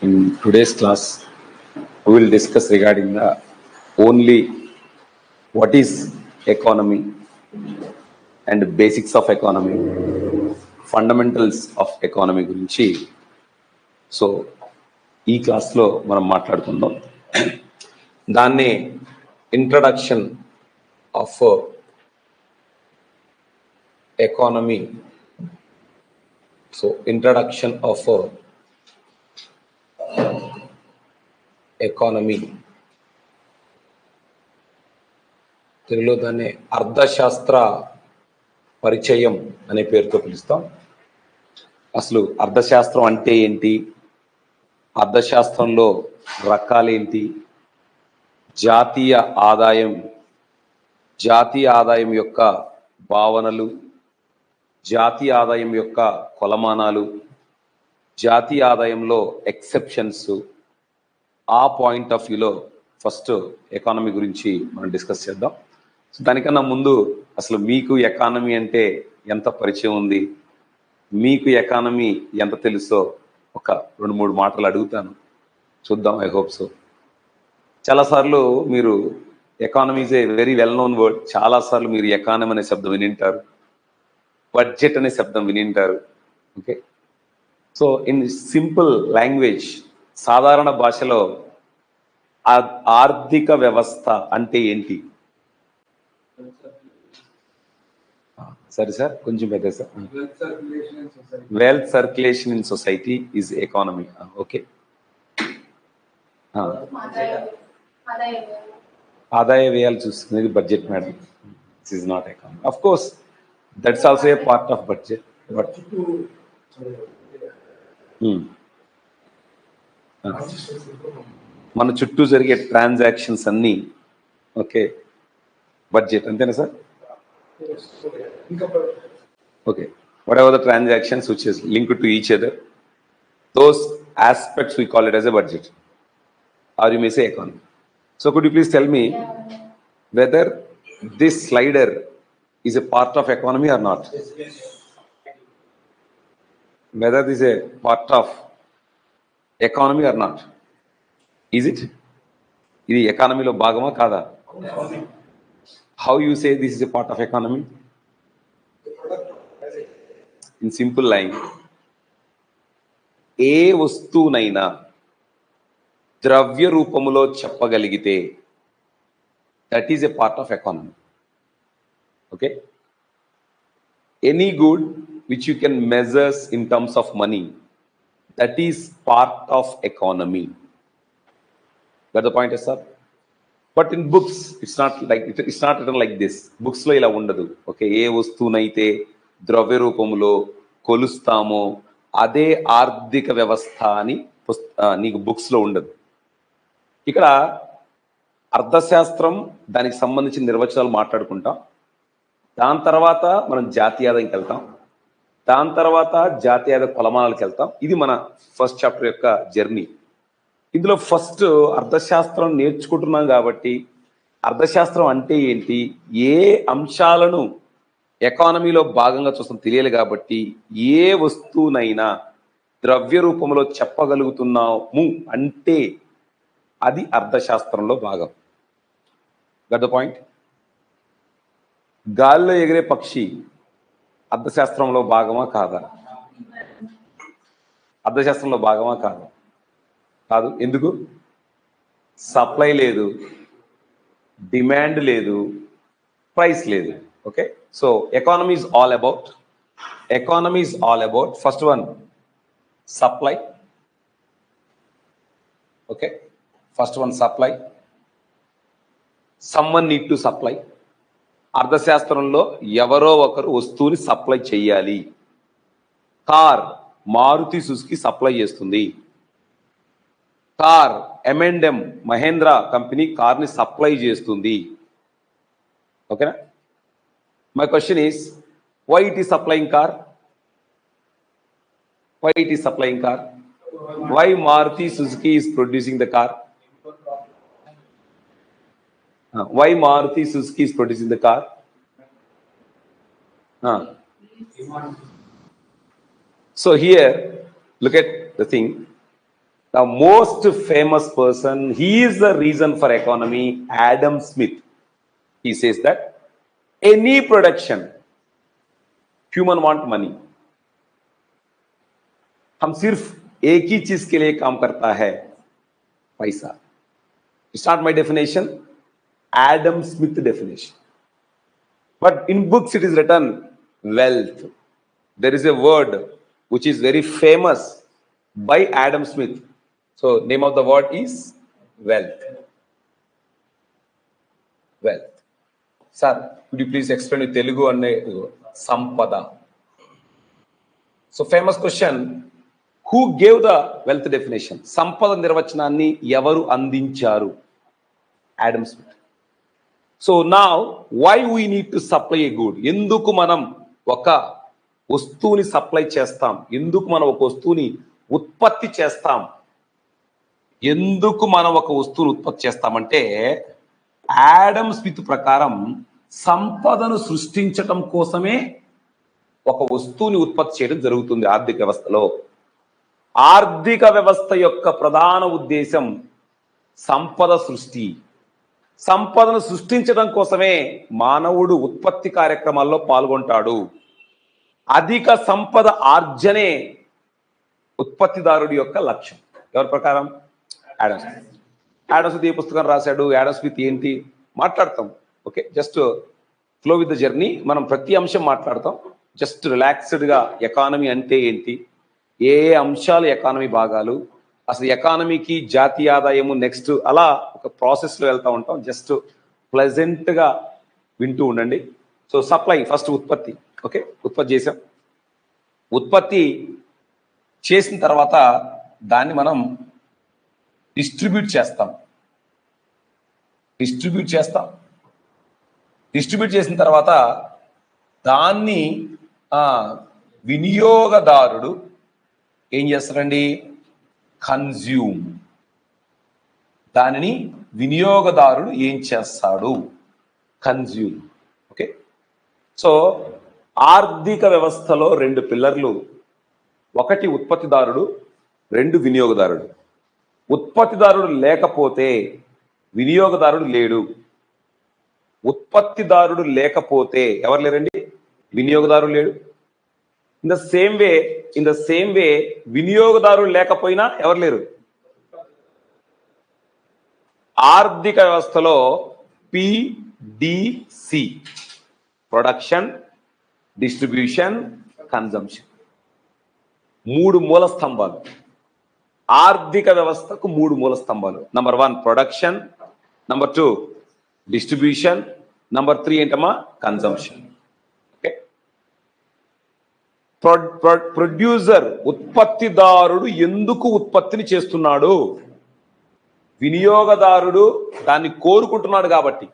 In today's class, we will discuss regarding the only what is economy and basics of economy, fundamentals of economy గురించి. So ఈ క్లాస్లో మనం మాట్లాడుకుందాం. దాన్ని introduction of economy. So introduction of economy, తెలుగులో దాన్ని అర్థశాస్త్ర పరిచయం అనే పేరుతో పిలుస్తాం. అసలు అర్థశాస్త్రం అంటే ఏంటి, అర్థశాస్త్రంలో రకాలేంటి, జాతీయ ఆదాయం యొక్క భావనలు, జాతీయ ఆదాయం యొక్క కొలమానాలు, జాతీయ ఆదాయంలో ఎక్సెప్షన్స్, ఆ పాయింట్ ఆఫ్ వ్యూలో ఫస్ట్ ఎకానమీ గురించి మనం డిస్కస్ చేద్దాం. సో దానికన్నా ముందు అసలు మీకు ఎకానమీ అంటే ఎంత పరిచయం ఉంది, మీకు ఎకానమీ ఎంత తెలుసో ఒక 2-3 మాటలు అడుగుతాను, చూద్దాం. I hope so. చాలాసార్లు మీరు economy is a very well known word. చాలాసార్లు మీరు ఎకానమీ అనే శబ్దం వినింటారు, బడ్జెట్ అనే శబ్దం వినింటారు. Okay, so in simple language, సాధారణ భాషలో ఆర్థిక వ్యవస్థ అంటే ఏంటి? సరే సార్, కొంచెం పెద్ద sir. Wealth circulation in society is economy. Okay, ఆదాయ వ్యయాలు చూస్తున్నది budget madam. This is not economy. Of course that's also a part of budget, but మన చుట్టూ జరిగే ట్రాన్సాక్షన్స్ అన్నీ ఓకే బడ్జెట్, అంతేనా sir? Okay, whatever the transactions which is linked to each other, those aspects we call it as a budget, or you may say economy. So could you please tell me whether this slider is a part of economy or not? Whether this is a part of economy or not? Is it? ఇది ఎకానమీలో భాగమా కాదా? How you say this is a part of economy? In simple line, ఏ వస్తువునైనా ద్రవ్య రూపములో చెప్పగలిగితే that is a part of economy. Okay, any good which you can measure in terms of money, that is part of economy. Got the point, sir? But in books it's not written like this. Books లో ఇలా ఉండదు. Okay, ఏ వస్తువునైతే ద్రవ్య రూపంలో కొలుస్తామో అదే ఆర్థిక వ్యవస్థ అని నీకు బుక్స్లో ఉండదు. ఇక్కడ అర్థశాస్త్రం, దానికి సంబంధించిన నిర్వచనాలు మాట్లాడుకుంటాం. దాని తర్వాత మనం జాతీయ ఆదాయంకి వెళ్తాం, దాని తర్వాత జాతీయ ఆదాయ కొలమానాలకు వెళ్తాం. ఇది మన ఫస్ట్ చాప్టర్ యొక్క జర్నీ. ఇందులో ఫస్ట్ అర్థశాస్త్రం నేర్చుకుంటున్నాం కాబట్టి అర్థశాస్త్రం అంటే ఏంటి, ఏ అంశాలను ఎకానమీలో భాగంగా చూస్తాం తెలియాలి. కాబట్టి ఏ వస్తువునైనా ద్రవ్య రూపంలో చెప్పగలుగుతున్నాము అంటే అది అర్థశాస్త్రంలో భాగం. Got the point? గాల్లో ఎగిరే పక్షి అర్థశాస్త్రంలో భాగమా కాదా? అర్థశాస్త్రంలో భాగమా కాదా? కాదు. ఎందుకు? సప్లై లేదు, డిమాండ్ లేదు, ప్రైస్ లేదు. Okay, so economy is all about first one supply. Okay, first one supply. Someone need to supply. అర్థశాస్త్రంలో ఎవరో ఒకరు వస్తువుని సప్లై చెయ్యాలి. కార్ మారుతి సుజుకి సప్లై చేస్తుంది. కార్ M&M మహేంద్ర కంపెనీ కార్ని సప్లై చేస్తుంది. ఓకేనా? My question is, why it is supplying car? Why Maruti Suzuki is producing the car? Why Maruti Suzuki is producing the car? So here, look at the thing. The most famous person, he is the reason for economy, Adam Smith. He says that any production, human want money. हम सिर्फ एक ही चीज के लिए काम करता है, पैसा. It's not my definition, Adam Smith definition. But in books it is written wealth. There is a word which is very famous by Adam Smith. So name of the word is wealth. Wealth. Sir, could you please explain in Telugu and Sampada? So famous question, who gave the wealth definition? Sampada nirvachananni evaru andincharu? Adam Smith. So now, why we need to supply a good? Enduku manam oka వస్తువుని supply చేస్తాం, ఎందుకు మనం ఒక వస్తువుని ఉత్పత్తి చేస్తాం, ఎందుకు మనం ఒక వస్తువుని ఉత్పత్తి చేస్తామంటే ఆడమ్ స్మిత్ ప్రకారం సంపదను సృష్టించటం కోసమే ఒక వస్తువుని ఉత్పత్తి చేయడం జరుగుతుంది ఆర్థిక వ్యవస్థలో. ఆర్థిక వ్యవస్థ యొక్క ప్రధాన ఉద్దేశం సంపద సృష్టి. సంపదను సృష్టించడం కోసమే మానవుడు ఉత్పత్తి కార్యక్రమాల్లో పాల్గొంటాడు. అధిక సంపద ఆర్జనే ఉత్పత్తిదారుడి యొక్క లక్ష్యం. ఎవరి ప్రకారం? Adam Smith. ఆడమ్ స్మిత్ ఏ పుస్తకం రాశాడు, ఆడమ్ స్మిత్ ఏంటి మాట్లాడతాం. Okay, just flow with the journey. మనం ప్రతి అంశం మాట్లాడతాం. జస్ట్ రిలాక్స్డ్గా ఎకానమీ అంటే ఏంటి, ఏ అంశాలు ఎకానమీ భాగాలు, అసలు ఎకానమీకి జాతీయ ఆదాయము నెక్స్ట్, అలా ఒక ప్రాసెస్లో వెళ్తూ ఉంటాం. జస్ట్ ప్లెజెంట్గా వింటూ ఉండండి. సో సప్లై ఫస్ట్ ఉత్పత్తి. ఓకే, ఉత్పత్తి చేసాం. ఉత్పత్తి చేసిన తర్వాత దాన్ని మనం డిస్ట్రిబ్యూట్ చేస్తాం. డిస్ట్రిబ్యూట్ చేసిన తర్వాత దాన్ని వినియోగదారుడు ఏం చేస్తారండి? కన్జ్యూమ్. దానిని వినియోగదారుడు ఏం చేస్తాడు? కన్జ్యూమ్. ఓకే, సో ఆర్థిక వ్యవస్థలో రెండు పిల్లర్లు, ఒకటి ఉత్పత్తిదారుడు, రెండు వినియోగదారుడు. ఉత్పత్తిదారుడు లేకపోతే వినియోగదారుడు లేడు. ఉత్పత్తిదారుడు లేకపోతే ఎవరు లేరండి? వినియోగదారుడు లేడు. ఇన్ ద సేమ్ వే వినియోగదారుడు లేకపోయినా ఎవరు లేరు? ఆర్థిక వ్యవస్థలో PDC, ప్రొడక్షన్, డిస్ట్రిబ్యూషన్, కన్జంప్షన్, మూడు మూల స్తంభాలు. ఆర్థిక వ్యవస్థకు మూడు మూల స్తంభాలు. Number 1 production, number 2 distribution, number 3 ఏంటమ్మా? కన్జంప్షన్. ఓకే, ప్రొడ్యూసర్ ఉత్పత్తిదారుడు ఎందుకు ఉత్పత్తిని చేస్తున్నాడు? వినియోగదారుడు దాన్ని కోరుకుంటున్నాడు కాబట్టి.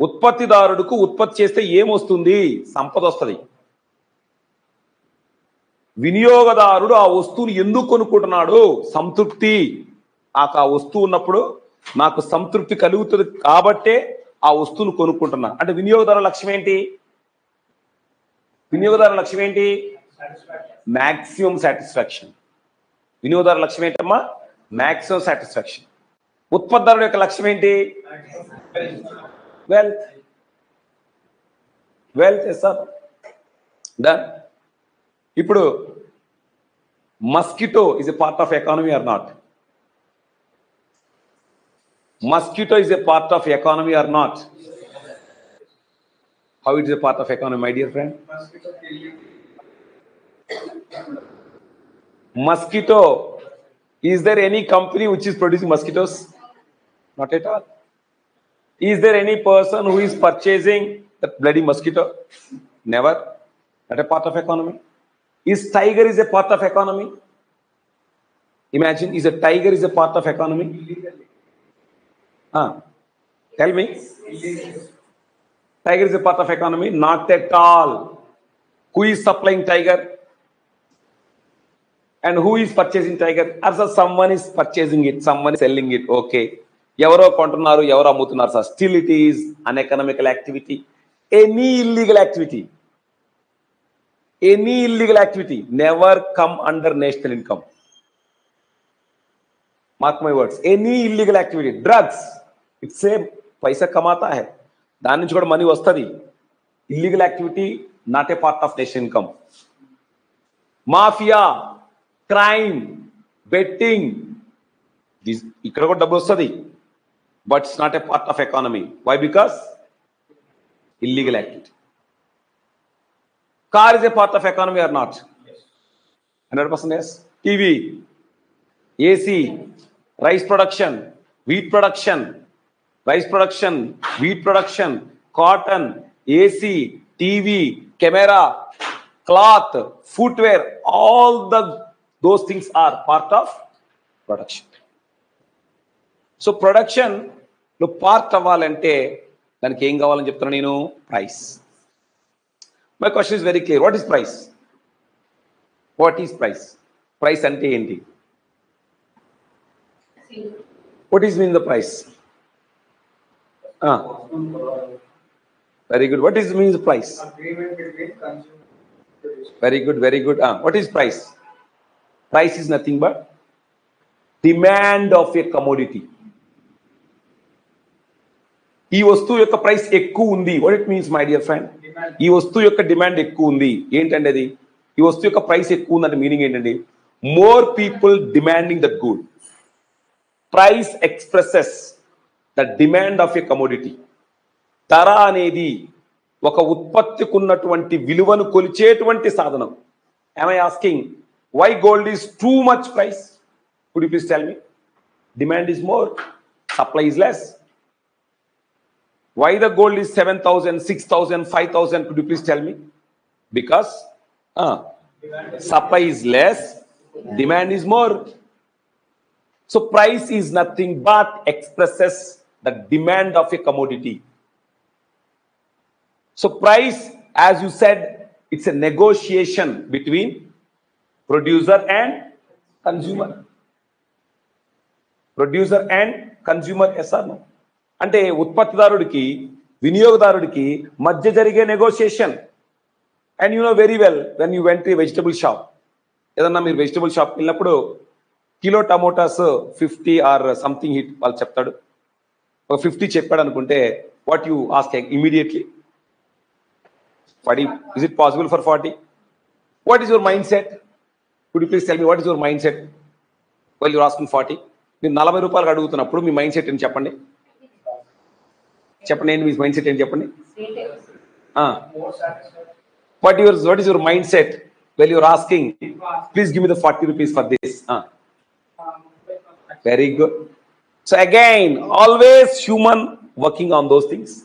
ఉత్పత్తిదారుడుకు ఉత్పత్తి చేస్తే ఏమొస్తుంది? సంపద వస్తుంది. వినియోగదారుడు ఆ వస్తువుని ఎందుకు కొనుక్కుంటున్నాడు? సంతృప్తి. ఆ వస్తువు ఉన్నప్పుడు నాకు సంతృప్తి కలుగుతుంది కాబట్టే ఆ వస్తువును కొనుక్కుంటున్నా. అంటే వినియోగదారుల లక్ష్యం ఏంటి? Maximum satisfaction. వినియోగదారుల లక్ష్యం ఏంటమ్మా? Maximum satisfaction. ఉత్పత్తిదారుడు యొక్క లక్ష్యం ఏంటి? వెల్త్. Sir done. ఇప్పుడు mosquito is a part of economy or not? Mosquito is a part of economy or not? How it is a part of economy, my dear friend? Mosquito. Is there any company which is producing mosquitoes? Not at all. Is there any person who is purchasing that bloody mosquito? Never. Not a part of economy. Is tiger is a part of economy? Imagine, is a tiger is a part of economy? Tell me. Tiger is a part of economy? Not at all. Who is supplying tiger? And who is purchasing tiger? Also someone is purchasing it, someone is selling it. Okay. Evaro kontunnaru, evaro ammutunnaru sir. Still it is an economical activity. Any illegal activity never come under national income. Mark my words, any illegal activity, drugs, it's same, పైసా కమాతా హై, దాని నుంచి కూడా money వస్తుంది. Illegal activity not a part of nation income. Mafia, crime, betting, ఇక్కడ కూడా డబ్బు వస్తుంది, but it's not a part of economy. Why? Because illegal activity. Car is a part of economy or not? 100% yes. TV, AC, rice production, wheat production, rice production, wheat production, cotton, AC, TV, camera, cloth, footwear, all those things are part of production. So production lo part అవ్వాలంటే దానికి ఏం కావాలని చెప్తున్నా నేను? Price. My question is very clear. What is price? What is price? Price అంటే ఏంటి? What is mean the price? Very good. What is means price? Very good, very good. What is price? Price is nothing but demand of A commodity. ఈ వస్తువు యొక్క price ఎక్కువ ఉంది. What it means my dear friend? ఈ వస్తువు యొక్క demand ఎక్కువ ఉంది. ఏంటండి అది? ఈ వస్తువు యొక్క ప్రైస్ ఎక్కువ ఉందంటే మీనింగ్ ఏంటండి? More people demanding that good. Price expresses the demand of a commodity. ధర అనేది ఒక ఉత్పత్తికి ఉన్నటువంటి విలువను కొలిచేటువంటి సాధనం. am I asking why gold is too much price? Could you please tell me? Demand is more, supply is less. Why the gold is 7,000, 6,000, 5,000? Could you please tell me? Because supply is less, demand is more. So price is nothing but expresses the demand of a commodity. So price, as you said, it's a negotiation between producer and consumer. Producer and consumer, yes or no? అంటే ఉత్పత్తిదారుడికి వినియోగదారుడికి మధ్య జరిగే negotiation. And you know very well when you went to vegetable shop, ఏదన్నా మీరు vegetable షాప్కి వెళ్ళినప్పుడు kilo tomatoes 50 or something హిట్ వాళ్ళు చెప్తాడు. ఒక 50 చెప్పాడు అనుకుంటే what you ask immediately? 40. Is it possible for 40? What is your mind set? Could you please tell me what is your mind set well you're asking 40? మీరు 40 రూపాయలు అడుగుతున్నప్పుడు మీ మైండ్ సెట్ ఏంటి చెప్పండి? చెప్పండి, మీ మైండ్ సెట్ ఏంటి చెప్పండి? What is your mind set well you're asking please give me the 40 rupees for this? Very good. So again always human working on those things.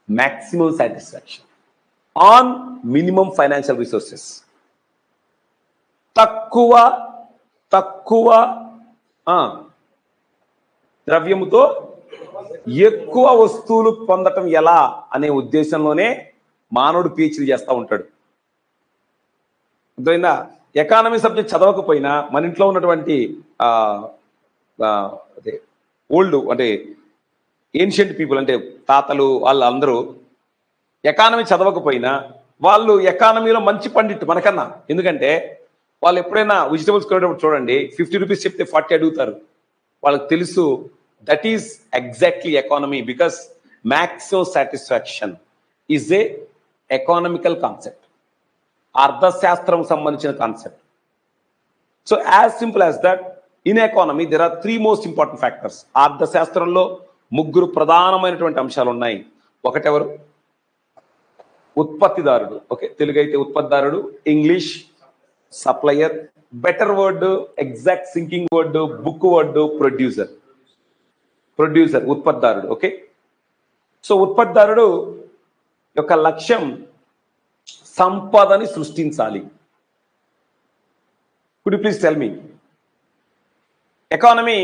maximum satisfaction on minimum financial resources. తక్కువ ద్రవ్యముతో ఎక్కువ వస్తువులు పొందటం ఎలా అనే ఉద్దేశంలోనే మానవుడు PhD చేస్తూ ఉంటాడు. అర్థమైందా? ఎకానమీ సబ్జెక్ట్ చదవకపోయినా మన ఇంట్లో ఉన్నటువంటి అదే ఓల్డ్ అంటే ఏన్షియంట్ పీపుల్ అంటే తాతలు వాళ్ళందరూ ఎకానమీ చదవకపోయినా వాళ్ళు ఎకానమీలో మంచి పండిట్ మనకన్నా. ఎందుకంటే వాళ్ళు ఎప్పుడైనా వెజిటబుల్స్ కొనేటప్పుడు చూడండి 50 రూపీస్ చెప్తే 40 అడుగుతారు. వాళ్ళకి తెలుసు that is exactly economy, because maximum satisfaction is a economical concept, అర్థశాస్త్రం సంబంధించిన concept. So as simple as that in economy there are 3 most important factors. అర్థశాస్త్రంలో 3 ప్రధానమైనటువంటి అంశాలు ఉన్నాయి. ఒకటెవరు? ఉత్పత్తిదారుడు. ఓకే, తెలుగు అయితే ఉత్పత్తిదారుడు, English supplier, better word exact sinking word book word producer. ఉత్పత్తిదారుడు. ఓకే, సో ఉత్పత్తిదారుడు యొక్క లక్ష్యం సంపదని సృష్టించాలి. Could you please tell me? Economy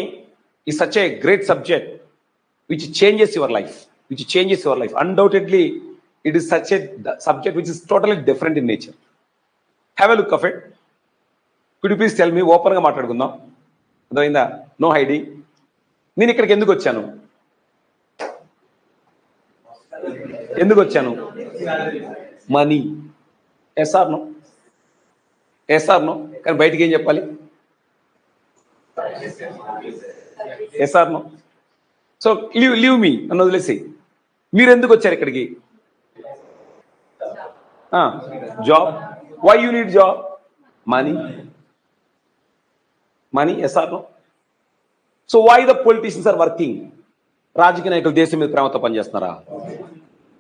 is such a great subject which changes your life. Undoubtedly it is such a subject which is totally different in nature. Have a look of it. Could you please tell me? Open గా మాట్లాడుకుందాం. అర్థమైందా? No hiding. నేను ఇక్కడికి ఎందుకు వచ్చాను? Money. Yes or no? కానీ బయటికి ఏం చెప్పాలి? Yes or no? So leave me నన్ను వదిలేసి, మీరు ఎందుకు వచ్చారు ఇక్కడికి? Job. Why you need job? Money. Money, yes or no? So why the politicians are working? రాజకీయ నాయకులు దేశం మీద ప్రేమతో పనిచేస్తున్నారా?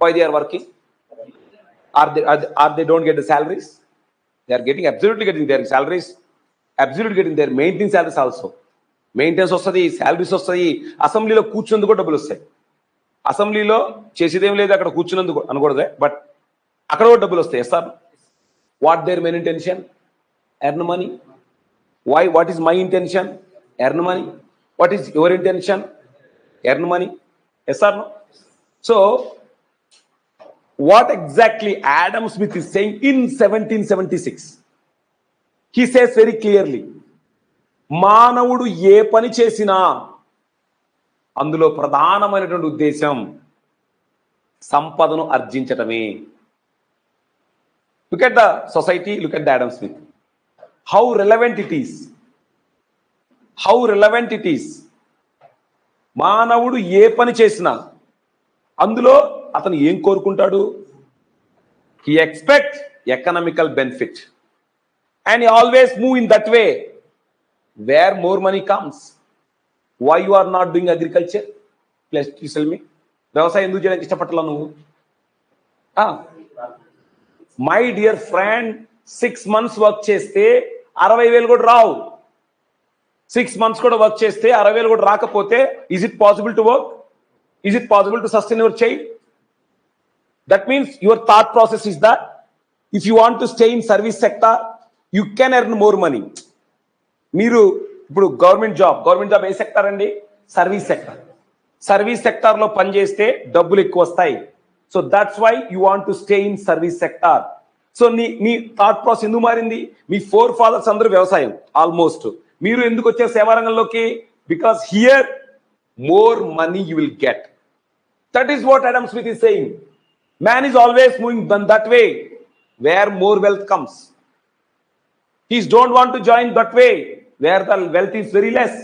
Why they are working? Are they don't get the salaries? They are getting, absolutely getting their salaries, absolutely getting their maintenance salaries also. Maintenance వస్తుంది, salaries వస్తాయి, అసెంబ్లీలో కూర్చున్నందుకు కూడా డబ్బులు వస్తాయి. అసెంబ్లీలో చేసేదేం లేదు, అక్కడ కూర్చున్నందుకు అనకూడదే, బట్ అక్కడ కూడా డబ్బులు వస్తాయి. Sir, what there main intention? Earn money. Why? What is my intention? Earn money. What is your intention? Earn money. Yes or no? So what exactly Adam Smith is saying in 1776? He says very clearly, మానవుడు ఏ పని చేసినా అందులో ప్రధానమైనటువంటి ఉద్దేశం సంపదను ఆర్జించటమే. Look at the society, look at the Adam Smith. How relevant it is. How relevant it is. మానవుడు ఏ పని చేసినా అందులో అతను ఏం కోరుకుంటాడు? He expect economical benefit and he always move in that way where more money comes. Why you are not doing agriculture? Plus tell me, వ్యవసాయం ఎందుకు చేయడానికి ఇష్టపట్టాల నువ్వు? My dear friend, 6 months work చేస్తే 60,000 కూడా రావు. 6 months కూడా వర్క్ చేస్తే 60,000 కూడా రాకపోతే, is it possible to work? Is it possible to sustain your child? That means your thought process is that if you want to stay in service sector, you can earn more money. మీరు ఇప్పుడు government job ఏ sector అండి? Service sector. Service sector లో పనిచేస్తే డబ్బులు ఎక్కువ వస్తాయి. So that's why you want to stay in service sector. So నీ థాట్ ప్రాసెస్ ఎందుకు మారింది? మీ 4 fathers అందరూ వ్యవసాయం ఆల్మోస్ట్. మీరు ఎందుకు వచ్చారు సేవారంగంలోకి? Because here more money you will get. That is what Adam Smith is saying. Man is always moving that way where more wealth comes. He don't want to join that way where the wealth is very less.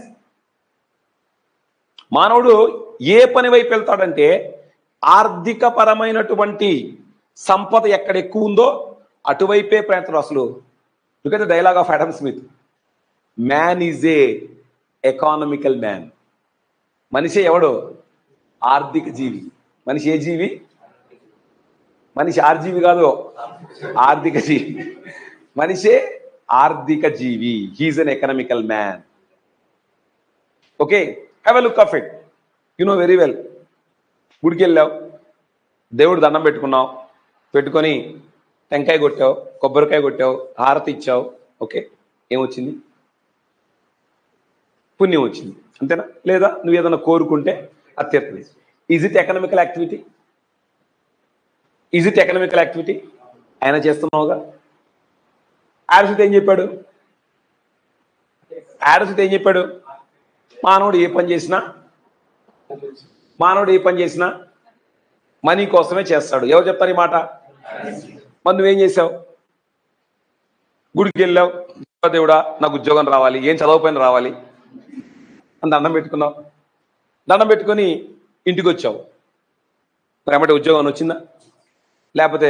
మానవుడు ఏ పని వైపు వెళ్తాడంటే, ఆర్థిక పరమైనటువంటి సంపద ఎక్కడ ఎక్కువ ఉందో అటువైపే ప్రయత్నం. అసలు look at the dialogue of Adam Smith. Man is a economical man. మనిషి ఎవడు? ఆర్థిక జీవి. మనిషి ఏ జీవి? మనిషి ఆర్జీవి కాదు, ఆర్థిక జీవి. మనిషే ఆర్థిక జీవి. He is an economical man. Okay, have a look of it. You know very well. గుడికి వెళ్ళావు, దేవుడు దండం పెట్టుకున్నావు, పెట్టుకొని టెంకాయ కొట్టావు, కొబ్బరికాయ కొట్టావు, హారతి ఇచ్చావు. ఓకే, ఏమొచ్చింది? పుణ్యం వచ్చింది, అంతేనా? లేదా నువ్వు ఏదైనా కోరుకుంటే అది తీరుతుంది. Is it economical activity? Is it economical activity? ఆయన చేస్తున్నావుగా. Adam Smith ఏం చెప్పాడు? మానవుడు ఏ పని చేసినా మనీ కోసమే చేస్తాడు. ఎవరు చెప్తారు ఈ మాట? మరి నువ్వేం చేసావు? గుడికి వెళ్ళావు, దేవుడా నాకు ఉద్యోగం రావాలి, ఏం చదవకపోయినా రావాలి అని దండం పెట్టుకున్నావు. దండం పెట్టుకొని ఇంటికి వచ్చావు. మరి ఏమంటే ఉద్యోగం వచ్చిందా? లేకపోతే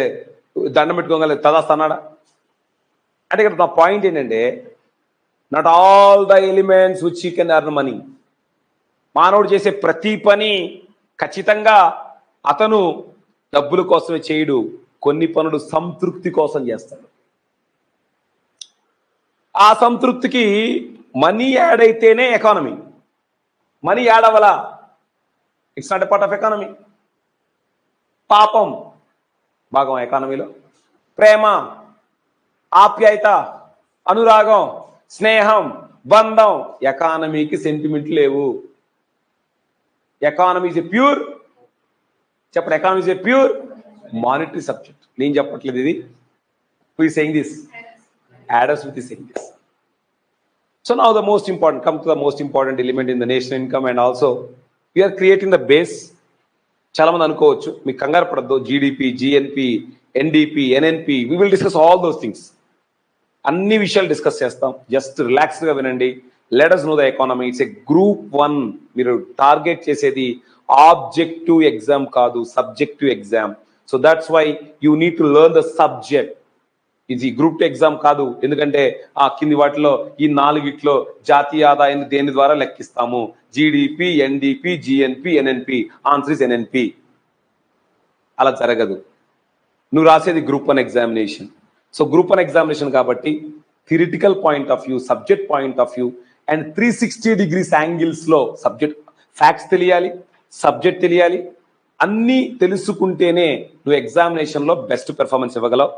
దండం పెట్టుకోగల తదాస్తన్నాడా? అంటే ఇక్కడ నా పాయింట్ ఏంటంటే, not all the elements which you can earn money. మానవుడు చేసే ప్రతి పని ఖచ్చితంగా అతను డబ్బుల కోసమే చేయడు. కొన్ని పనులు సంతృప్తి కోసం చేస్తాడు. ఆ సంతృప్తికి మనీ యాడ్ అయితేనే ఎకానమీ. మనీ యాడ్ అవ్వాలా? It's not a part of economy. పాపం భాగం ఎకానమీలో. ప్రేమ, ఆప్యాయత, అనురాగం, స్నేహం, బంధం, ఎకానమీకి సెంటిమెంట్ లేవు. ఎకానమీ ఇస్ ఎ ప్యూర్, చెప్పండి, economy is a pure monetary subject. నేను చెప్పట్లేదు ఇది. Who is saying this? Adam Smith is saying this. So now the most important, come to the most important element in the national income, and also we are creating the base. చాలా మంది అనుకోవచ్చు, మీకు కంగారు పడద్దు, GDP, GNP, NDP, NNP, we will discuss all those things. అన్ని విషయాలు discuss చేస్తాం. Just రిలాక్స్గా వినండి. Let us know the economy. It's a group 1. మీరు టార్గెట్ చేసేది ఆబ్జెక్టివ్ ఎగ్జామ్ కాదు, subjective exam. So that's why you need to learn the subject. ఇది group 2 exam కాదు. ఎందుకంటే ఆ కింది వాటిలో ఈ 4 జాతీయ ఆదాయాన్ని దేని ద్వారా లెక్కిస్తాము? GDP, NDP, GNP, NNP. Answer is NNP. అలా జరగదు. నువ్వు రాసేది group 1 examination. So group 1 examination కాబట్టి theoretical point of view, subject point of view and 360 degrees angles లో సబ్జెక్ట్ ఫ్యాక్ట్స్ తెలియాలి, సబ్జెక్ట్ తెలియాలి. అన్నీ తెలుసుకుంటేనే నువ్వు ఎగ్జామినేషన్ లో బెస్ట్ పెర్ఫార్మెన్స్ ఇవ్వగలవు.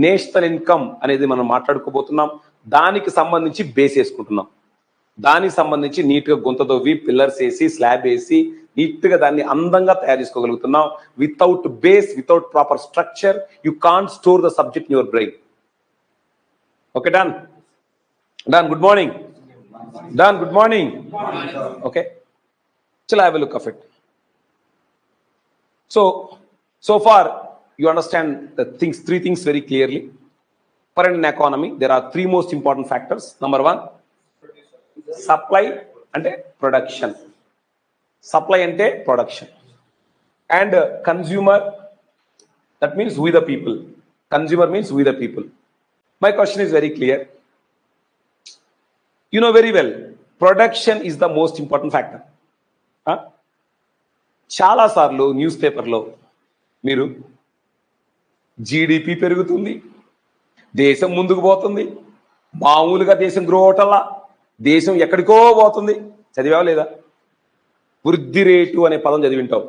నేషనల్ ఇన్కమ్ అనేది మనం మాట్లాడుకోబోతున్నాం. దానికి సంబంధించి బేస్ వేసుకుంటున్నాం. దానికి సంబంధించి నీట్గా గుంత దొవ్వి, పిల్లర్స్ వేసి, స్లాబ్ వేసి నీట్గా దాన్ని అందంగా తయారు చేసుకోగలుగుతున్నాం. Without base, without proper structure you can't store the subject in your brain. Okay, done. Good morning. Good morning. Okay. Shall I have a look of it? So far you understand the things, 3 things very clearly. For an economy, there are 3 most important factors. Number 1, supply and production. Supply and production. And consumer, that means we the people. Consumer means we the people. My question is very clear. You know very well, production is the most important factor. చాలా సార్లు news పేపర్లో మీరు GDP పెరుగుతుంది, దేశం ముందుకు పోతుంది, మామూలుగా దేశం గ్రో అవటల్లా దేశం ఎక్కడికో పోతుంది. చదివావు లేదా? వృద్ధి రేటు అనే పదం చదివింటావు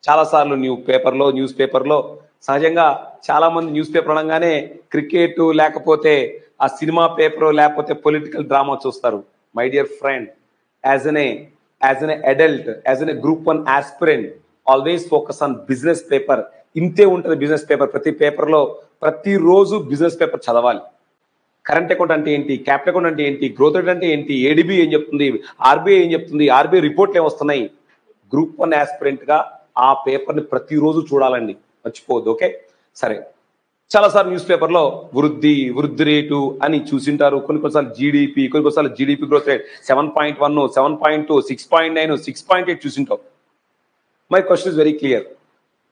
చాలాసార్లు న్యూస్ పేపర్లో. సహజంగా చాలా మంది న్యూస్ పేపర్ అనగానే క్రికెట్ లేకపోతే ఆ సినిమా పేపర్ లేకపోతే పొలిటికల్ డ్రామా చూస్తారు. My dear friend, as N adult, as N group 1 aspirant, always focus on business paper. ఇంతే ఉంటుంది బిజినెస్ పేపర్. ప్రతి పేపర్లో ప్రతిరోజు బిజినెస్ పేపర్ చదవాలి. కరెంట్ అకౌంట్ అంటే ఏంటి, క్యాపిటల్ అకౌంట్ అంటే ఏంటి, గ్రోత్ రేట్ అంటే ఏంటి, ఏడిబి ఏం చెప్తుంది, ఆర్బీఐ ఏం చెప్తుంది, ఆర్బీఐ రిపోర్ట్లు ఏమొస్తున్నాయి. గ్రూప్ 1 ఆస్పిరెంట్ గా ఆ పేపర్ని ప్రతిరోజు చూడాలండి, మర్చిపోవద్దు. ఓకే, సరే. చాలాసార్లు న్యూస్ పేపర్లో వృద్ధి రేటు అని చూసింటారు. కొన్నిసార్లు జీడిపి, కొన్నిసార్లు జీడిపి గ్రోత్ రేట్ 7.1, 7.2, 6.9, 6.8 చూసింటావు. My question is very clear.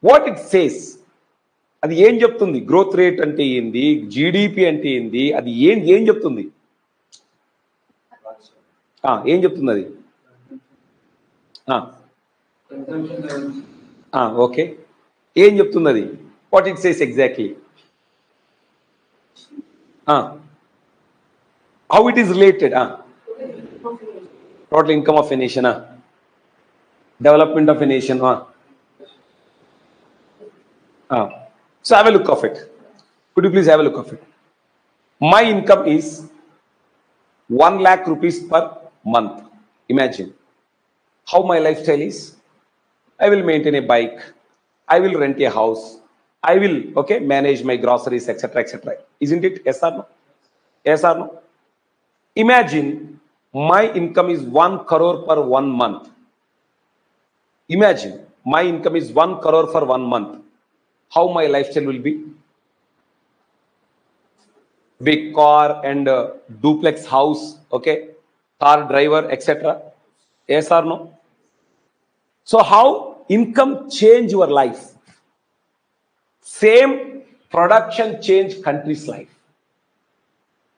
What it says? అది ఏం చెప్తుంది? గ్రోత్ రేట్ అంటే ఏంది, జీడిపి అంటే ఏంది, అది ఏం చెప్తుంది? ఏం చెప్తుంది అది? ఓకే, ఏం చెప్తుంది అది? What it says exactly? How it is related? Total income of a nation, development of a nation. So have a look of it. Could you please have a look of it? My income is 1 lakh rupees per month. Imagine how my lifestyle is. I will maintain a bike, I will rent a house, I will manage my groceries, etc., etc. Isn't it? Yes or no? Yes or no? Imagine my income is 1 crore per 1 month. Imagine my income is 1 crore for 1 month. How my lifestyle will be? Big car and duplex house, okay, car driver, etc. Yes or no? So how income change your life? Same production change country's life.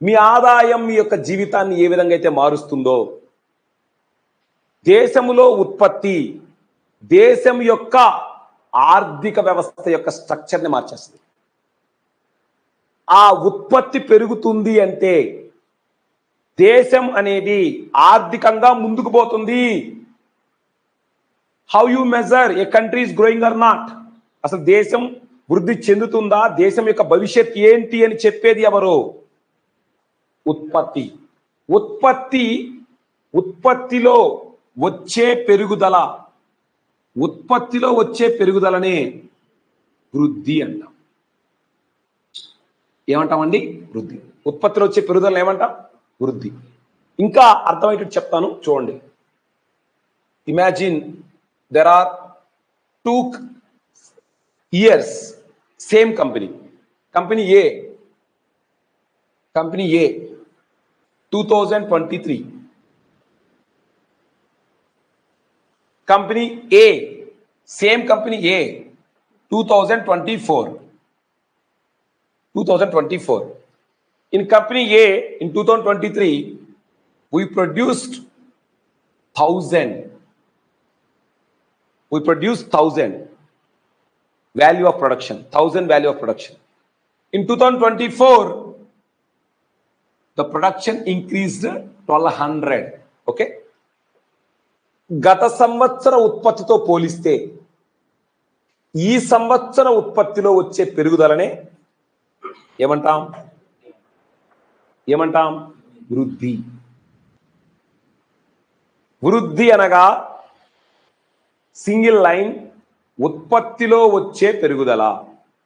మీ ఆదాయం మీ యొక్క జీవితాన్ని ఏ విధంగా అయితే మారుస్తుందో, దేశంలో ఉత్పత్తి దేశం యొక్క ఆర్థిక వ్యవస్థ యొక్క స్ట్రక్చర్ని మార్చేస్తుంది. ఆ ఉత్పత్తి పెరుగుతుంది అంటే దేశం అనేది ఆర్థికంగా ముందుకు పోతుంది. How you measure a country is growing or not? అసలు దేశం వృద్ధి చెందుతుందా, దేశం యొక్క భవిష్యత్ ఏంటి అని చెప్పేది ఎవరు? ఉత్పత్తి. ఉత్పత్తిలో వచ్చే పెరుగుదలనే వృద్ధి అంటాం. ఏమంటామండి? వృద్ధి. ఉత్పత్తిలో వచ్చే పెరుగుదల ఏమంటాం? వృద్ధి. ఇంకా అర్థమయ్యేటట్టు చెప్తాను, చూడండి. Imagine there are 2 years, same company A 2023. Company A, same company A, 2024. In company A, in 2023, we produced 1,000. We produced 1,000 value of production, 1,000 value of production. In 2024, the production increased 1,200. Okay. గత సంవత్సర ఉత్పత్తితో పోలిస్తే ఈ సంవత్సర ఉత్పత్తిలో వచ్చే పెరుగుదలనే ఏమంటాం వృద్ధి. వృద్ధి అనగా సింగిల్ లైన్ ఉత్పత్తిలో వచ్చే పెరుగుదల.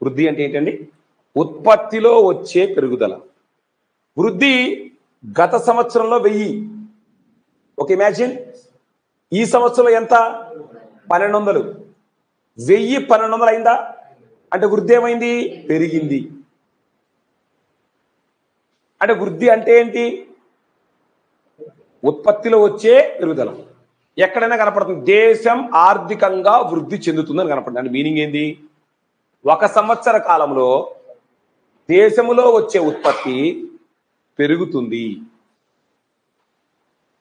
వృద్ధి అంటే ఏంటండి? ఉత్పత్తిలో వచ్చే పెరుగుదల. వృద్ధి గత సంవత్సరంలో 1000. ఓకే, ఇమాజిన్ ఈ సంవత్సరంలో ఎంత? 1200. 1000 1200 అయిందా? అంటే వృద్ధి ఏమైంది? పెరిగింది. అంటే వృద్ధి అంటే ఏంటి? ఉత్పత్తిలో వచ్చే పెరుగుదల. ఎక్కడైనా కనపడుతుంది దేశం ఆర్థికంగా వృద్ధి చెందుతుందని కనపడుతుంది. అంటే మీనింగ్ ఏంది? ఒక సంవత్సర కాలంలో దేశంలో వచ్చే ఉత్పత్తి పెరుగుతుంది.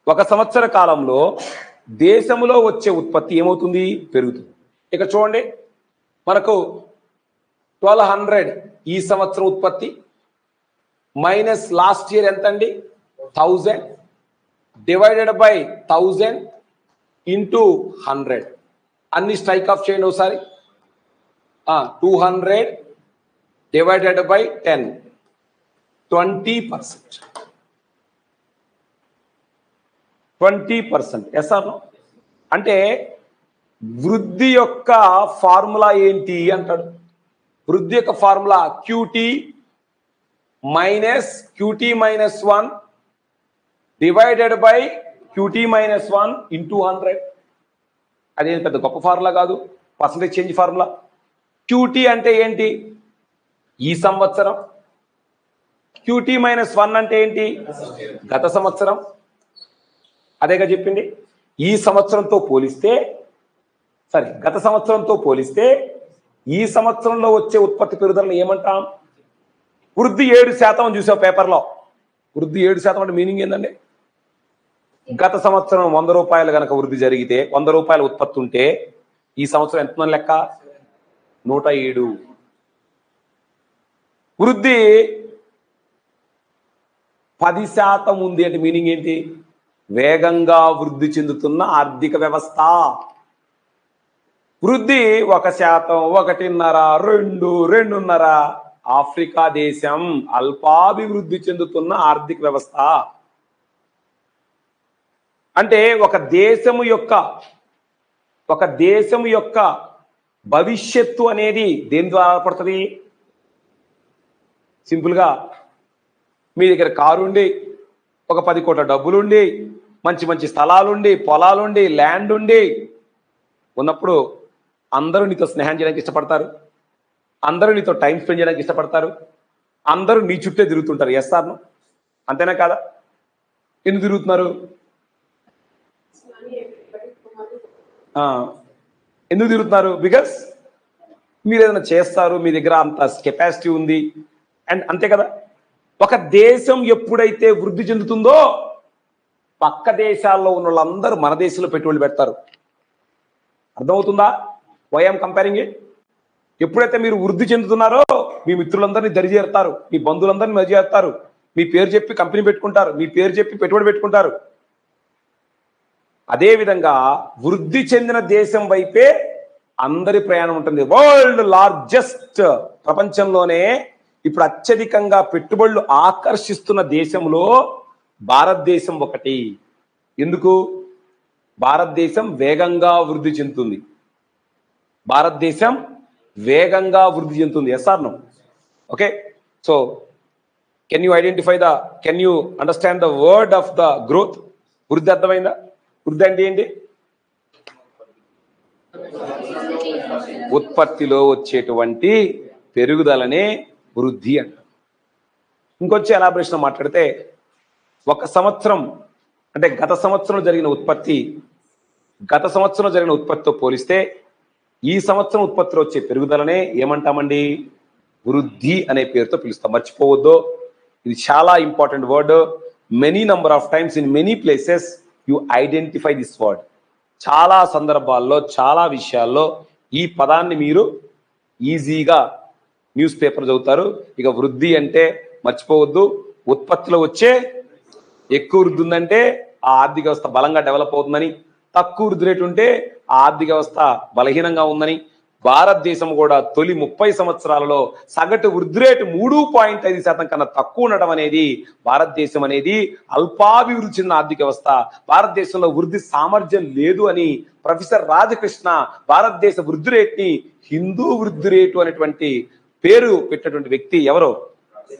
ఒక సంవత్సర కాలంలో దేశంలో వచ్చే ఉత్పత్తి ఏమవుతుంది? పెరుగుతుంది. ఇక చూడండి, మనకు 1200 ఈ సంవత్సరం ఉత్పత్తి మైనస్ లాస్ట్ ఇయర్ ఎంత అండి? 1000 డివైడెడ్ బై 1000 ఇంటూ 100. అన్ని స్ట్రైక్ ఆఫ్ చేయండి ఒకసారి. 200 divided by 10, 20%. 20%. Yes or no? అంటే వృద్ధి యొక్క ఫార్ములా ఏంటి అంటాడు. వృద్ధి యొక్క formula QT minus 1 divided by QT minus 1 into 100. అదేం పెద్ద గొప్ప ఫార్ములా కాదు, పర్సంటేజ్ చేంజ్ ఫార్ములా. QT అంటే ఏంటి? ఈ సంవత్సరం. QT minus 1 అంటే ఏంటి? గత సంవత్సరం. అదేగా చెప్పింది. ఈ సంవత్సరంతో పోలిస్తే గత సంవత్సరంతో పోలిస్తే ఈ సంవత్సరంలో వచ్చే ఉత్పత్తి పెరుగుదలను ఏమంటాం? వృద్ధి 7% అని చూసావు పేపర్లో. వృద్ధి 7% అంటే మీనింగ్ ఏంటండి? గత సంవత్సరం 100 రూపాయలు కనుక వృద్ధి జరిగితే, 100 రూపాయల ఉత్పత్తి ఉంటే ఈ సంవత్సరం ఎంత లెక్క? 107. వృద్ధి 10% ఉంది అంటే మీనింగ్ ఏంటి? వేగంగా వృద్ధి చెందుతున్న ఆర్థిక వ్యవస్థ. వృద్ధి 1%, 1.5, 2, 2.5. ఆఫ్రికా దేశం అల్పాభివృద్ధి చెందుతున్న ఆర్థిక వ్యవస్థ. అంటే ఒక దేశము యొక్క భవిష్యత్తు అనేది దేని ద్వారా పడుతుంది? సింపుల్గా మీ దగ్గర కారు ఉండి, ఒక 10 కోట్ల డబ్బులుండి, మంచి మంచి స్థలాలుండి, పొలాలుండి, ల్యాండ్ ఉండి ఉన్నప్పుడు అందరూ నీతో స్నేహం చేయడానికి ఇష్టపడతారు, అందరూ నీతో టైం స్పెండ్ చేయడానికి ఇష్టపడతారు, అందరూ నీ చుట్టే తిరుగుతుంటారు. Yes or no? అంతేనా కాదా? ఎందుకు తిరుగుతున్నారు? ఎందుకు తిరుగుతున్నారు? బికాస్ మీరు ఏదైనా చేస్తారు, మీ దగ్గర అంత కెపాసిటీ ఉంది అండ్ అంతే కదా. ఒక దేశం ఎప్పుడైతే వృద్ధి చెందుతుందో పక్క దేశాల్లో ఉన్న వాళ్ళందరూ మన దేశంలో పెట్టుబడులు పెడతారు. అర్థమవుతుందా? Why am comparing it? ఎప్పుడైతే మీరు వృద్ధి చెందుతున్నారో మీ మిత్రులందరినీ దరిచేరుతారు, మీ బంధువులందరినీ దరిచేరుతారు, మీ పేరు చెప్పి కంపెనీ పెట్టుకుంటారు, మీ పేరు చెప్పి పెట్టుబడి పెట్టుకుంటారు. అదేవిధంగా వృద్ధి చెందిన దేశం వైపే అందరి ప్రయాణం ఉంటుంది. వరల్డ్ లార్జెస్ట్, ప్రపంచంలోనే ఇప్పుడు అత్యధికంగా పెట్టుబడులు ఆకర్షిస్తున్న దేశంలో భారతదేశం ఒకటి. ఎందుకు? భారతదేశం వేగంగా వృద్ధి చెందుతుంది. భారతదేశం వేగంగా వృద్ధి చెందుతుంది. Yes or no? Okay, so can you understand the word of the growth? వృద్ధి అర్థమైందా? వృద్ధి అంటే ఏంటి? ఉత్పత్తిలో వచ్చేటువంటి పెరుగుదలనే వృద్ధి అంట. ఇంకొంచెం ఎలాబరేషన్ మాట్లాడితే ఒక సంవత్సరం అంటే గత సంవత్సరం జరిగిన ఉత్పత్తితో పోలిస్తే ఈ సంవత్సరం ఉత్పత్తిలో వచ్చే పెరుగుదలనే ఏమంటామండి? వృద్ధి అనే పేరుతో పిలుస్తాం. మర్చిపోవద్దు, ఇది చాలా important word. Many number of times in many places you identify this word. చాలా సందర్భాల్లో చాలా విషయాల్లో ఈ పదాన్ని మీరు ఈజీగా న్యూస్ పేపర్ చదువుతారు. ఇక వృద్ధి అంటే మర్చిపోవద్దు, ఉత్పత్తిలో వచ్చే ఎక్కువ వృద్ధి ఉందంటే ఆ ఆర్థిక వ్యవస్థ బలంగా డెవలప్ అవుతుందని, తక్కువ వృద్ధి రేటు ఉంటే ఆ ఆర్థిక వ్యవస్థ బలహీనంగా ఉందని. భారతదేశం కూడా తొలి 30 సంవత్సరాలలో సగటు వృద్ధి రేటు 3.5% కన్నా తక్కువ ఉండడం అనేది భారతదేశం అనేది అల్పాభివృద్ధి చెందిన ఆర్థిక వ్యవస్థ, భారతదేశంలో వృద్ధి సామర్థ్యం లేదు అని ప్రొఫెసర్ రాజకృష్ణ భారతదేశ వృద్ధి రేట్ని హిందూ వృద్ధి రేటు అనేటువంటి పేరు పెట్టినటువంటి వ్యక్తి ఎవరో?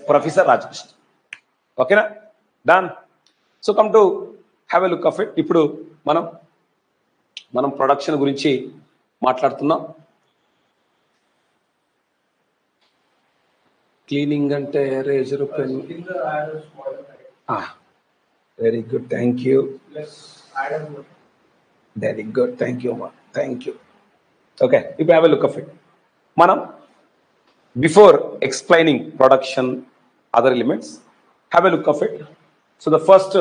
ప్రొఫెసర్ రాజకృష్ణ. ఓకేనా? Done. So come to have a look of it. ఇప్పుడు మనం ప్రొడక్షన్ గురించి మాట్లాడుతున్నాం. క్లీనింగ్ అంటే razor pen. Very good, thank you. Very good, thank you, thank you. Okay, ఇప్పుడు have a look of it. మనం before explaining production, other elements, have a look of it. So the first